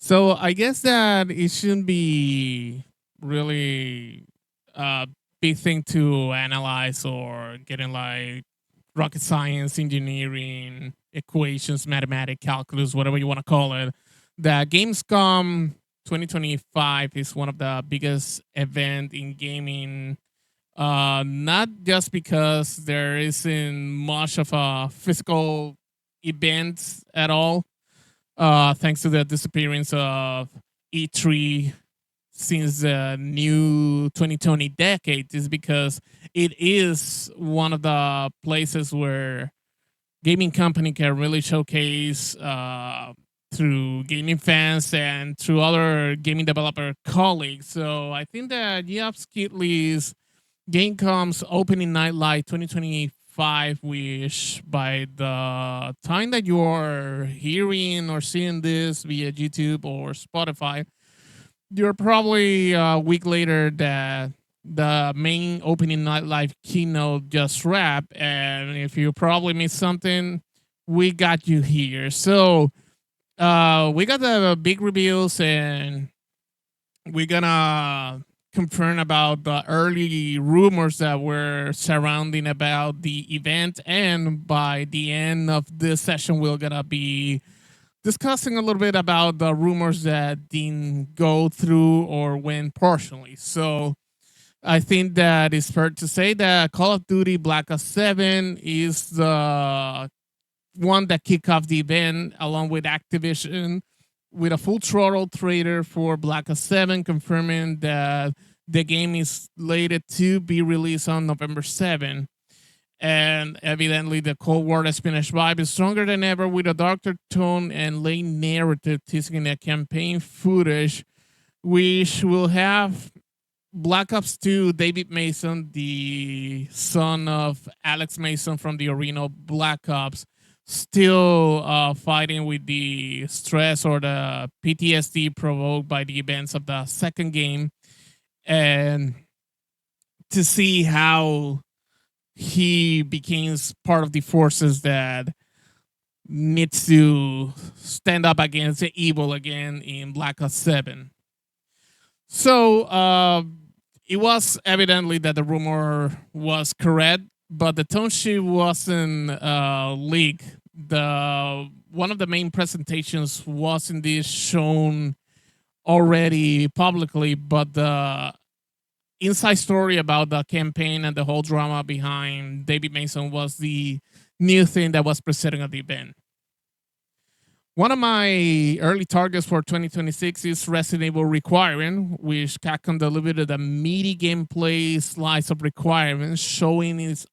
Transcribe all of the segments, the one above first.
So I guess that it shouldn't be really a big thing to analyze or getting like rocket science, engineering, equations, mathematics, calculus, whatever you want to call it. The Gamescom 2025 is one of the biggest event in gaming. Not just because there isn't much of a physical event at all, thanks to the disappearance of E3 since the new 2020 decade, is because it is one of the places where gaming company can really showcase through gaming fans and through other gaming developer colleagues. So I think that Geoff Keighley's Gamecom's opening night light 2025, which by the time that you're hearing or seeing this via YouTube or Spotify, you're probably a week later that the main opening night live keynote just wrapped. And if you probably missed something, we got you here. So we got the big reveals, and we're gonna confirm about the early rumors that were surrounding about the event, and by the end of this session we're gonna be discussing a little bit about the rumors that didn't go through or went partially. So I think that it's fair to say that Call of Duty Black Ops 7 is the one that kicked off the event along with Activision with a full throttle trailer for Black Ops 7, confirming that the game is slated to be released on November 7th. And evidently, the Cold War espionage vibe is stronger than ever, with a darker tone and late narrative teasing the campaign footage, which will have Black Ops 2, David Mason, the son of Alex Mason from the original Black Ops, still fighting with the stress or the PTSD provoked by the events of the second game, and to see how he becomes part of the forces that needs to stand up against the evil again in Black Ops 7. So it was evidently that the rumor was correct, but the tone sheet wasn't leaked. The one of the main presentations wasn't this shown already publicly, but the inside story about the campaign and the whole drama behind David Mason was the new thing that was presented at the event. One of my early targets for 2026 is Resident Evil Requirement, which Capcom delivered a meaty gameplay slice of requirements, showing its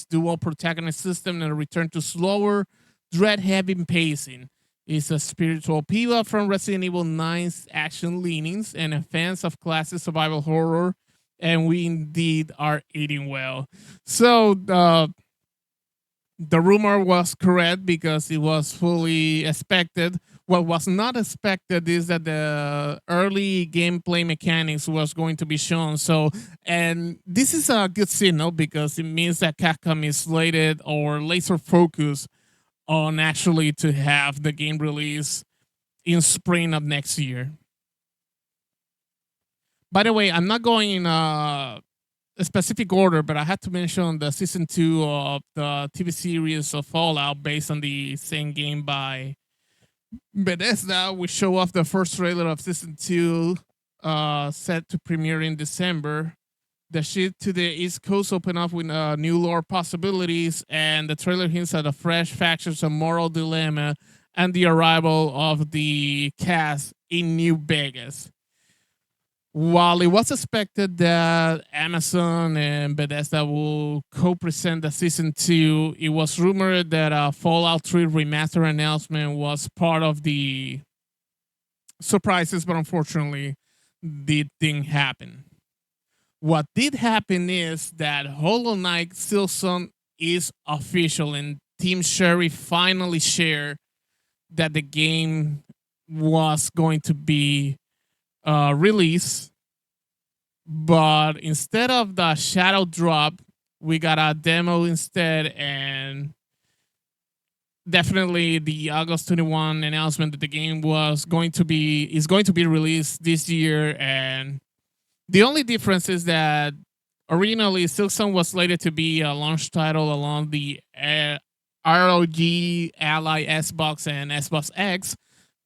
dual protagonist system and a return to slower, dread-heavy pacing. It's a spiritual pivot from Resident Evil 9's action leanings and a fans of classic survival horror, and we indeed are eating well. So the rumor was correct because it was fully expected. What was not expected is that the early gameplay mechanics was going to be shown. So, and this is a good signal because it means that Capcom is slated or laser focused on actually to have the game release in spring of next year. By the way, I'm not going in a specific order, but I had to mention the season 2 of the TV series of Fallout based on the same game by Bethesda. We show off the first trailer of season 2, set to premiere in December. The ship to the East Coast open up with new lore possibilities, and the trailer hints at a fresh factions and moral dilemma and the arrival of the cast in New Vegas. While it was expected that Amazon and Bethesda will co-present the season 2, it was rumored that a Fallout 3 remaster announcement was part of the surprises, but unfortunately, it didn't happen. What did happen is that Hollow Knight Silksong is official, and Team Sherry finally shared that the game was going to be released, but instead of the shadow drop, we got a demo instead, and definitely the August 21 announcement that the game is going to be released this year, and the only difference is that originally Silksong was slated to be a launch title along the ROG Ally Xbox and Xbox X,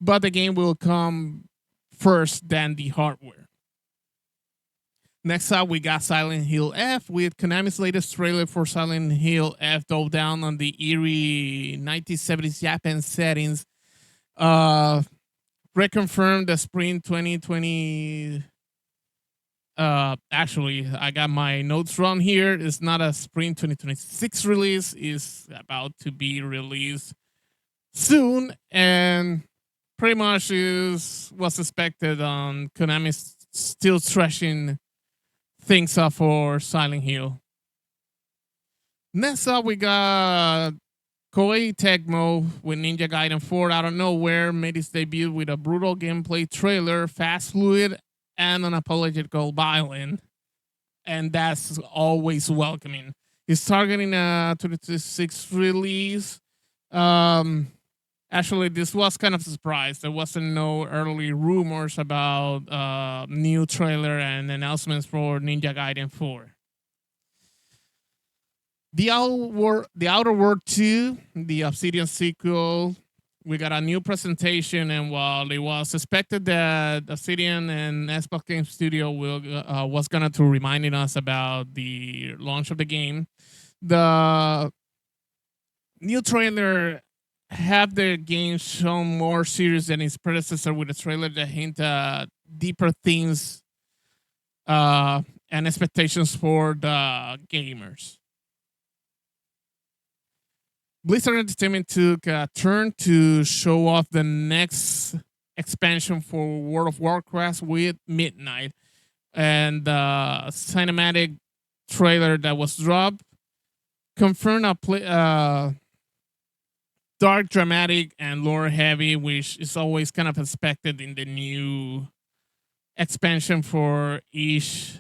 but the game will come first than the hardware. Next up, we got Silent Hill F with Konami's latest trailer for Silent Hill F dove down on the eerie 1970s Japan settings. Reconfirmed the spring 2020. Actually, I got my notes wrong here. It's not a spring 2026 release. It's about to be released soon, and pretty much is what's expected on Konami still thrashing things up for Silent Hill. Next up, we got Koei Tecmo with Ninja Gaiden 4 out of nowhere made its debut with a brutal gameplay trailer, fast, fluid, and unapologetic violent, and that's always welcoming. It's targeting a 2026 release. Actually, this was kind of a surprise. There wasn't no early rumors about new trailer and announcements for Ninja Gaiden 4. The Outer World 2, the Obsidian sequel, we got a new presentation, and while it was expected that Obsidian and Xbox Game Studio was gonna to reminding us about the launch of the game, the new trailer have the game shown more serious than its predecessor, with a trailer that hint at deeper themes and expectations for the gamers. Blizzard Entertainment took a turn to show off the next expansion for World of Warcraft with Midnight, and the cinematic trailer that was dropped confirmed a dark, dramatic, and lore heavy, which is always kind of expected in the new expansion for each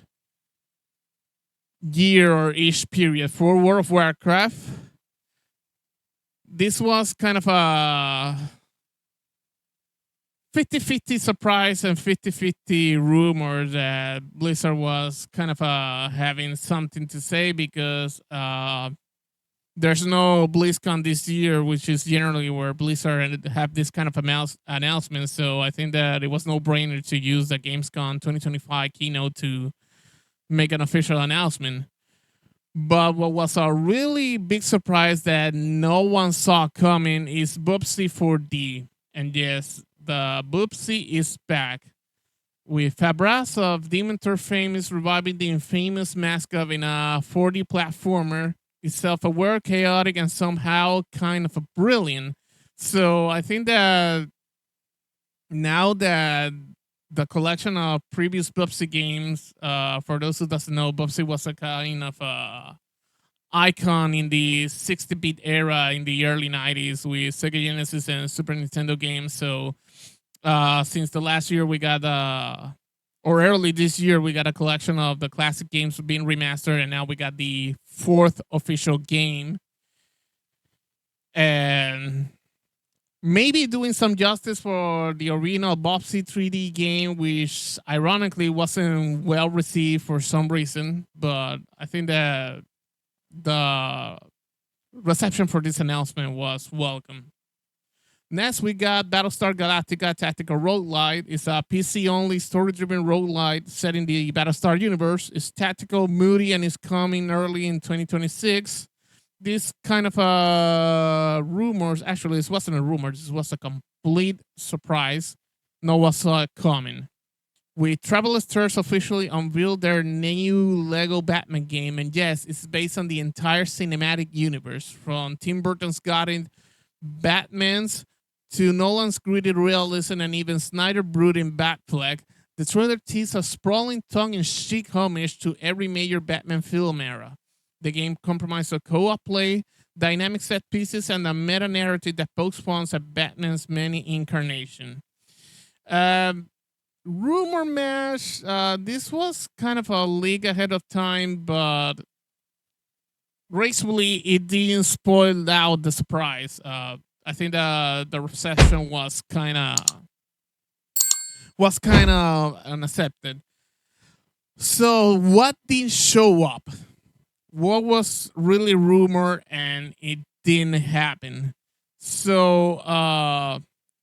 year or each period. For World of Warcraft, this was kind of a 50-50 surprise and 50-50 rumor that Blizzard was kind of having something to say, because there's no BlizzCon this year, which is generally where Blizzard have this kind of announcement. So I think that it was no brainer to use the Gamescom 2025 keynote to make an official announcement. But what was a really big surprise that no one saw coming is Bubsy 4D. And yes, the Bubsy is back, with Fabras of Demon Turf fame is reviving the infamous mascot in a 4D platformer. It's self-aware, chaotic, and somehow kind of brilliant. So I think that now that the collection of previous Bubsy games, for those who doesn't know, Bubsy was a kind of icon in the 60-bit era in the early 90s with Sega Genesis and Super Nintendo games. So since the last year we got or early this year we got a collection of the classic games being remastered, and now we got the 4th official game, and maybe doing some justice for the original Bubsy 3D game, which ironically wasn't well received for some reason. But I think that the reception for this announcement was welcome. Next, we got Battlestar Galactica Tactical Roguelite. It's a PC-only, story-driven roguelite set in the Battlestar universe. It's tactical, moody, and is coming early in 2026. This kind of rumors, actually, this wasn't a rumor. This was a complete surprise. No one saw it coming. With Traveler's Thirst officially unveiled their new Lego Batman game, and yes, it's based on the entire cinematic universe, from Tim Burton's Gotham Batman's to Nolan's gritty realism and even Snyder brooding Batfleck. The trailer teased a sprawling tongue-in-cheek homage to every major Batman film era. The game compromises a co-op play, dynamic set pieces, and a meta-narrative that pokes fun at Batman's many incarnations. Rumor mash, this was kind of a leak ahead of time, but gracefully it didn't spoil out the surprise. I think the reception was kind of unaccepted. So what did show up? What was really rumored and it didn't happen? So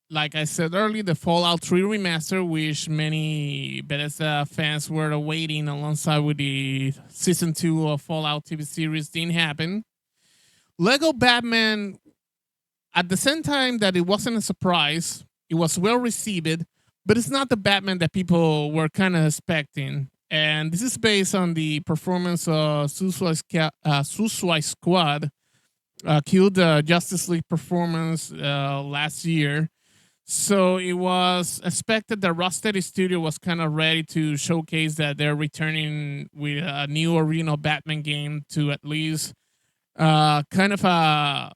like I said earlier, the Fallout 3 remaster, which many Bethesda fans were awaiting alongside with the season 2 of Fallout TV series, didn't happen. Lego Batman, at the same time that it wasn't a surprise, it was well received, but it's not the Batman that people were kind of expecting. And this is based on the performance of Suicide Squad, killed the Justice League performance last year. So it was expected that Rocksteady Studio was kind of ready to showcase that they're returning with a new original Batman game to at least kind of a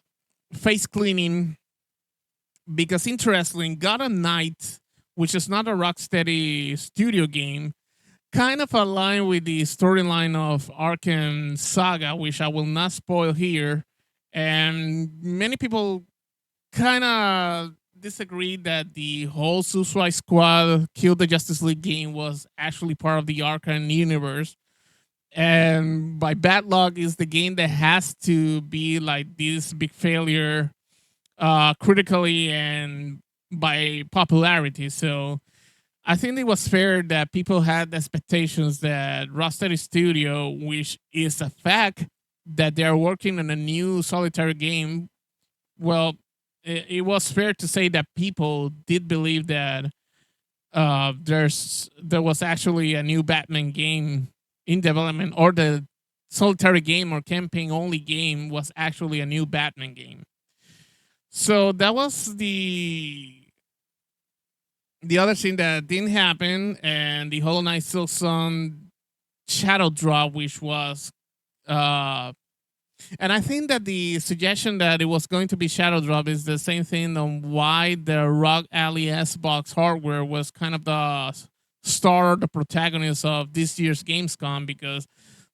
face cleaning. Because interestingly, Gotham Knight, which is not a Rocksteady Studio game, kind of aligned with the storyline of Arkham Saga, which I will not spoil here. And many people kind of disagreed that the whole Suicide Squad Kill the Justice League game was actually part of the Arkham universe. And by bad luck is the game that has to be like this big failure critically and by popularity. So I think it was fair that people had expectations that Rocksteady Studio, which is a fact that they're working on a new solitary game, well, it was fair to say that people did believe that there was actually a new Batman game in development, or the solitary game or campaign only game was actually a new Batman game. So that was the other thing that didn't happen, and the Hollow Knight Silksong Shadow Drop, which was and I think that the suggestion that it was going to be Shadow Drop is the same thing on why the Rock Alley Xbox hardware was kind of the star, the protagonist of this year's Gamescom, because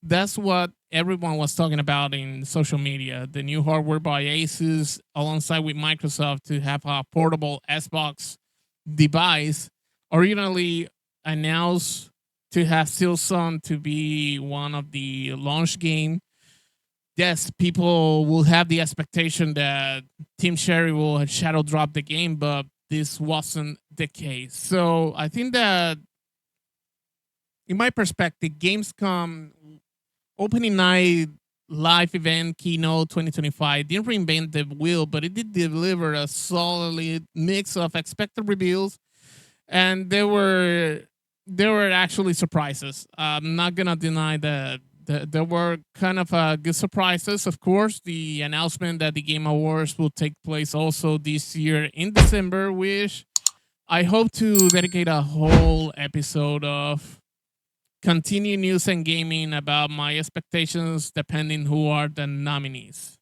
that's what everyone was talking about in social media. The new hardware by Asus alongside with Microsoft to have a portable Xbox device, originally announced to have Silksong to be one of the launch game. Yes, people will have the expectation that Team Cherry will shadow drop the game, but this wasn't the case. So I think that, in my perspective, Gamescom opening night live event keynote 2025 didn't reinvent the wheel, but it did deliver a solid mix of expected reveals, and there were actually surprises. I'm not gonna deny that there were kind of good surprises. Of course, the announcement that the Game Awards will take place also this year in December, which I hope to dedicate a whole episode of continue news and gaming about my expectations depending who are the nominees.